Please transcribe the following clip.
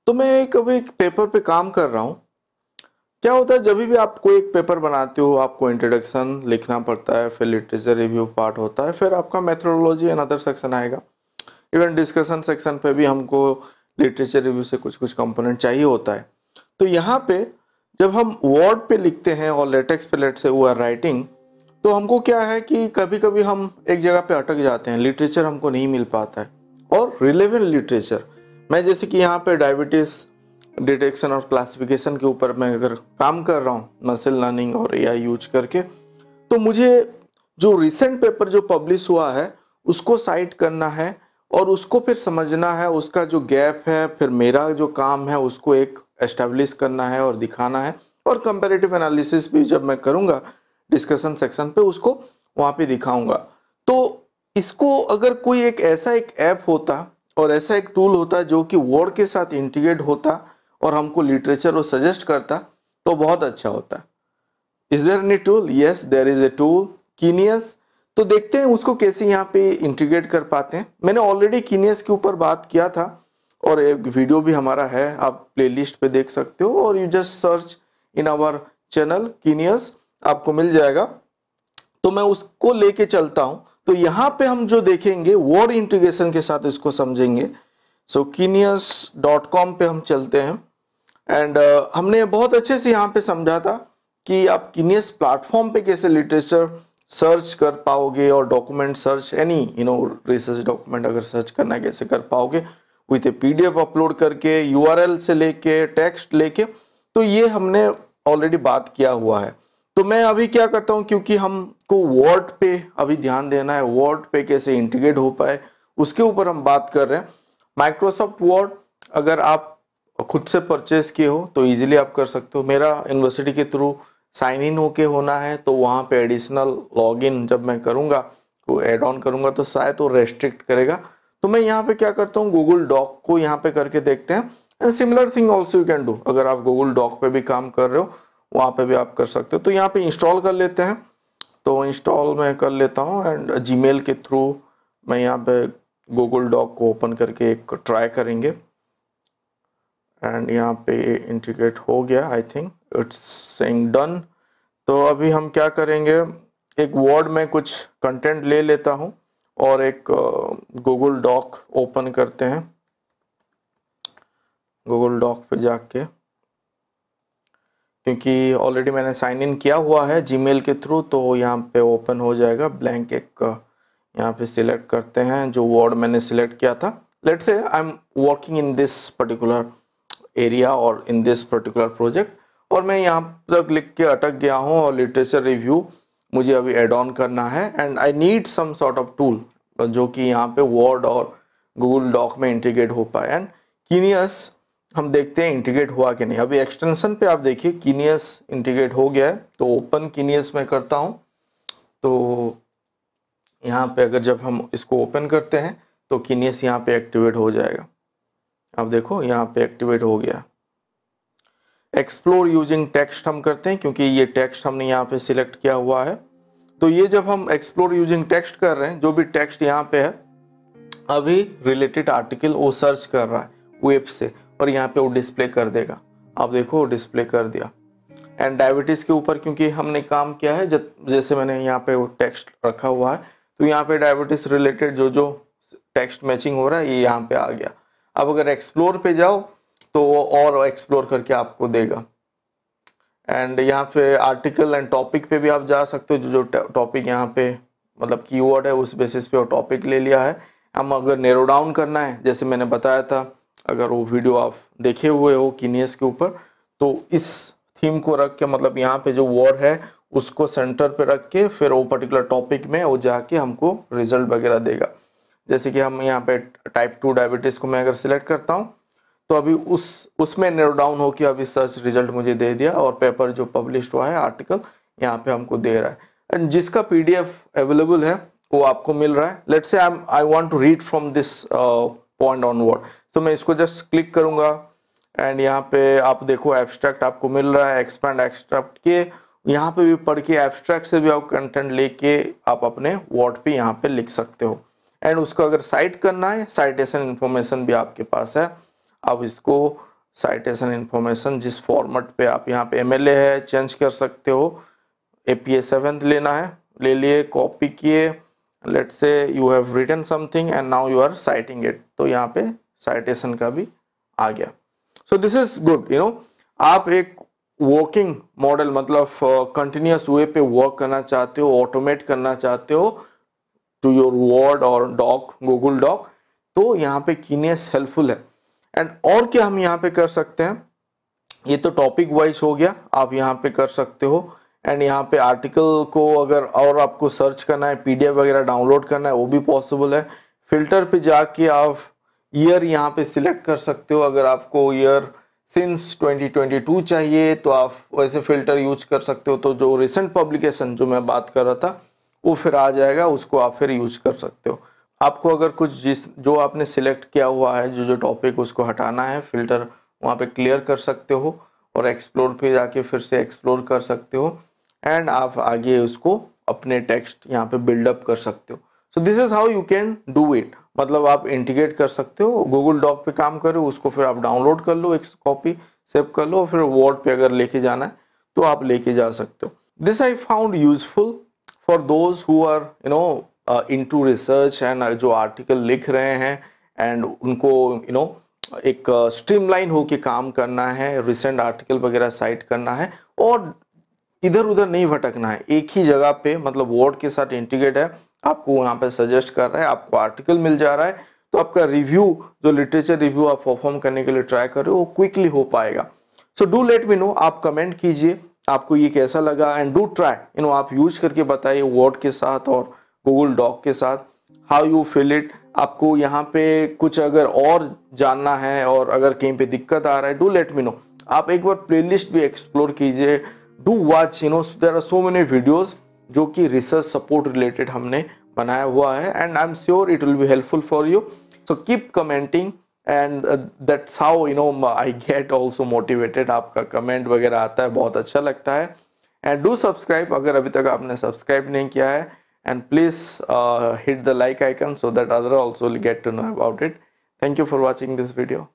तो मैं कभी एक पेपर पे काम कर रहा हूँ। क्या होता है, जब भी आप कोई एक पेपर बनाते हो, आपको इंट्रोडक्शन लिखना पड़ता है, फिर लिटरेचर रिव्यू पार्ट होता है, फिर आपका मेथोडोलॉजी एंड अदर सेक्शन आएगा। इवन डिस्कशन सेक्शन पे भी हमको लिटरेचर रिव्यू से कुछ कुछ कंपोनेंट चाहिए होता है। तो यहाँ पे जब हम वर्ड पे लिखते हैं और लेटेक्स पे लेट से वो आर राइटिंग, तो हमको क्या है कि कभी कभी हम एक जगह पे अटक जाते हैं, लिटरेचर हमको नहीं मिल पाता है। और रिलेवेंट लिटरेचर, मैं जैसे कि यहाँ पे डायबिटीज़ डिटेक्शन और क्लासिफिकेशन के ऊपर मैं अगर काम कर रहा हूँ मशीन लर्निंग और एआई यूज करके, तो मुझे जो रिसेंट पेपर जो पब्लिश हुआ है उसको साइट करना है और उसको फिर समझना है, उसका जो गैप है, फिर मेरा जो काम है उसको एक एस्टेब्लिश करना है और दिखाना है। और कंपैरेटिव एनालिसिस भी जब मैं करूँगा डिस्कशन सेक्शन पे, उसको वहाँ पे दिखाऊंगा। तो इसको अगर कोई एक ऐसा एक ऐप होता और ऐसा एक टूल होता जो कि वर्ड के साथ इंटीग्रेट होता और हमको लिटरेचर वो सजेस्ट करता, तो बहुत अच्छा होता। Is there any tool? Yes, there is a tool, Keenious. तो देखते हैं उसको कैसे यहाँ पे इंटीग्रेट कर पाते हैं। मैंने ऑलरेडी कीनियस के ऊपर बात किया था और एक वीडियो भी हमारा है, आप प्लेलिस्ट पे देख सकते हो, और you just search in our channel Keenious, आपको मिल जाएगा। तो मैं उसको लेके चलता हूँ। तो यहाँ पे हम जो देखेंगे वर्ड इंटीग्रेशन के साथ इसको समझेंगे। सो Keenius.com पे हम चलते हैं एंड हमने बहुत अच्छे से यहाँ पे समझा था कि आप Keenius प्लेटफॉर्म पे कैसे लिटरेचर सर्च कर पाओगे और document search, any research document अगर सर्च करना है कैसे कर पाओगे विथ ए PDF अपलोड करके, URL से लेके टेक्स्ट लेके। तो ये हमने ऑलरेडी बात किया हुआ है। तो मैं अभी क्या करता हूँ, क्योंकि हमको वर्ड पे अभी ध्यान देना है, वर्ड पे कैसे इंटीग्रेट हो पाए उसके ऊपर हम बात कर रहे हैं। माइक्रोसॉफ्ट वर्ड अगर आप खुद से परचेज किए हो तो इजीली आप कर सकते हो। मेरा यूनिवर्सिटी के थ्रू साइन इन होके होना है, तो वहाँ पे एडिशनल लॉगिन जब मैं करूँगा, को ऐड ऑन करूँगा, तो शायद वो रेस्ट्रिक्ट करेगा। तो मैं यहाँ पे क्या करता हूँ, गूगल डॉक को यहाँ पे करके देखते हैं। And similar thing also you can do, अगर आप गूगल डॉक पे भी काम कर रहे हो वहाँ पे भी आप कर सकते हो। तो यहाँ पे इंस्टॉल कर लेते हैं। तो इंस्टॉल मैं कर लेता हूँ एंड जीमेल के थ्रू मैं यहाँ पे गूगल डॉक को ओपन करके एक ट्राई करेंगे। एंड यहाँ पे इंटीग्रेट हो गया, I think it's saying done. तो अभी हम क्या करेंगे, एक वर्ड में कुछ कंटेंट ले लेता हूँ और एक गूगल डॉक ओपन करते हैं। गूगल डॉक पे जाके, क्योंकि ऑलरेडी मैंने साइन इन किया हुआ है जीमेल के थ्रू, तो यहाँ पे ओपन हो जाएगा। ब्लैंक एक यहाँ पे सिलेक्ट करते हैं जो वर्ड मैंने सिलेक्ट किया था। Let's say I am working in this particular area और इन दिस पर्टिकुलर प्रोजेक्ट, और मैं यहाँ तक लिख के अटक गया हूँ और लिटरेचर रिव्यू मुझे अभी एड ऑन करना है and I need some sort of tool जो कि यहाँ पे वर्ड और गूगल डॉक में इंटीग्रेट हो पाए। एंड कीनियस हम देखते हैं इंटीग्रेट हुआ कि नहीं। अभी एक्सटेंशन पे आप देखिए कीनियस इंटीग्रेट हो गया है, तो ओपन कीनियस में करता हूँ। तो यहाँ पे अगर जब हम इसको ओपन करते हैं तो कीनियस यहाँ पे एक्टिवेट हो जाएगा। आप देखो यहाँ पे एक्टिवेट हो गया। एक्सप्लोर यूजिंग टेक्स्ट हम करते हैं, क्योंकि ये टेक्स्ट हमने यहाँ पे सिलेक्ट किया हुआ है। तो ये जब हम एक्सप्लोर यूजिंग टेक्स्ट कर रहे हैं, जो भी टेक्स्ट यहाँ पे है अभी रिलेटेड आर्टिकल वो सर्च कर रहा है वेब से, और यहाँ पे वो डिस्प्ले कर देगा। आप देखो डिस्प्ले कर दिया। एंड डायबिटीज़ के ऊपर क्योंकि हमने काम किया है, जैसे मैंने यहाँ पे वो टेक्स्ट रखा हुआ है, तो यहाँ पे डायबिटीज़ रिलेटेड जो जो टेक्स्ट मैचिंग हो रहा है ये यहाँ पे आ गया। अब अगर एक्सप्लोर पे जाओ तो वो और एक्सप्लोर करके आपको देगा। एंड यहाँ पे आर्टिकल एंड टॉपिक पे भी आप जा सकते हो, जो जो टॉपिक यहाँ पे मतलब कीवर्ड है उस बेसिस पे वो टॉपिक ले लिया है। हम अगर नैरो डाउन करना है, जैसे मैंने बताया था, अगर वो वीडियो आप देखे हुए हो कीनियस के ऊपर, तो इस थीम को रख के, मतलब यहाँ पे जो वर्ड है उसको सेंटर पे रख के फिर वो पर्टिकुलर टॉपिक में वो जाके हमको रिजल्ट वगैरह देगा। जैसे कि हम यहाँ पे टाइप 2 डायबिटीज़ को मैं अगर सिलेक्ट करता हूँ, तो अभी उसमें नैरो डाउन हो के अभी सर्च रिजल्ट मुझे दे दिया, और पेपर जो पब्लिश हुआ है आर्टिकल यहाँ पे हमको दे रहा है। एंड जिसका PDF अवेलेबल है वो आपको मिल रहा है। Let's say I want to read from this point onward, तो मैं इसको जस्ट क्लिक करूँगा एंड यहाँ पे आप देखो एब्स्ट्रैक्ट आपको मिल रहा है। एक्सपैंड एक्सट्रैक्ट के यहाँ पे भी पढ़ के एब्स्ट्रैक्ट से भी आप कंटेंट लेके आप अपने वर्ड पे यहाँ पे लिख सकते हो। एंड उसको अगर साइट करना है, साइटेशन इन्फॉर्मेशन भी आपके पास है, आप इसको साइटेशन इन्फॉर्मेशन, जिस फॉर्मेट पे आप यहाँ पे MLA है चेंज कर सकते हो। APA 7th लेना है, ले लिए, कॉपी किए, let's say you have written something and now you are citing it, तो यहाँ पे साइटेशन का भी आ गया। सो दिस इज गुड, आप एक वर्किंग मॉडल मतलब कंटिन्यूस वे पे वर्क करना चाहते हो, ऑटोमेट करना चाहते हो टू योर वर्ड और डॉक, गूगल डॉक, तो यहाँ पे कीनेस हेल्पफुल है। एंड और क्या हम यहाँ पे कर सकते हैं, ये तो टॉपिक वाइज हो गया, आप यहाँ पे कर सकते हो। एंड यहाँ पे आर्टिकल को अगर और आपको सर्च करना है, PDF वगैरह डाउनलोड करना है, वो भी पॉसिबल है। फिल्टर पे जाके आप ईयर यहाँ पे सिलेक्ट कर सकते हो, अगर आपको ईयर सिंस 2022 चाहिए तो आप वैसे फिल्टर यूज कर सकते हो। तो जो रिसेंट पब्लिकेशन जो मैं बात कर रहा था वो फिर आ जाएगा, उसको आप फिर यूज कर सकते हो। आपको अगर कुछ जो आपने सिलेक्ट किया हुआ है जो टॉपिक, उसको हटाना है, फिल्टर वहाँ पे क्लियर कर सकते हो और एक्सप्लोर पे जाके फिर से एक्सप्लोर कर सकते हो एंड आप आगे उसको अपने टेक्स्ट यहाँ पे बिल्डअप कर सकते हो। So this is how you can do it, मतलब आप इंटीग्रेट कर सकते हो, गूगल डॉक पे काम करो, उसको फिर आप डाउनलोड कर लो, एक कॉपी सेव कर लो, फिर वर्ड पे अगर लेके जाना है तो आप लेके जा सकते हो। This I found useful for those who are into research and जो आर्टिकल लिख रहे हैं एंड उनको एक स्ट्रीमलाइन होके काम करना है, रिसेंट आर्टिकल वगैरह साइट करना है और इधर उधर नहीं भटकना है, एक ही जगह पे, मतलब वर्ड के साथ इंटीग्रेट है, आपको यहाँ पे सजेस्ट कर रहा है, आपको आर्टिकल मिल जा रहा है, तो आपका रिव्यू, जो लिटरेचर रिव्यू आप परफॉर्म करने के लिए ट्राई कर रहे हो, वो क्विकली हो पाएगा। So do let me know, आप कमेंट कीजिए आपको ये कैसा लगा एंड डू ट्राई, आप यूज करके बताइए वर्ड के साथ और गूगल डॉक के साथ, हाउ यू फील इट। आपको यहाँ पे कुछ अगर और जानना है और अगर कहीं पे दिक्कत आ रहा है, डू लेट मी नो। आप एक बार प्लेलिस्ट भी एक्सप्लोर कीजिए, do watch, there are so many videos जो कि रिसर्च सपोर्ट रिलेटेड हमने बनाया हुआ है and I am sure it will be helpful for you. So keep commenting and that's how I get also motivated. आपका comment वगैरह आता है, बहुत अच्छा लगता है। एंड डू सब्सक्राइब अगर अभी तक आपने सब्सक्राइब नहीं किया है, and please hit the like icon so that other also will get to know about it. Thank you for watching this video.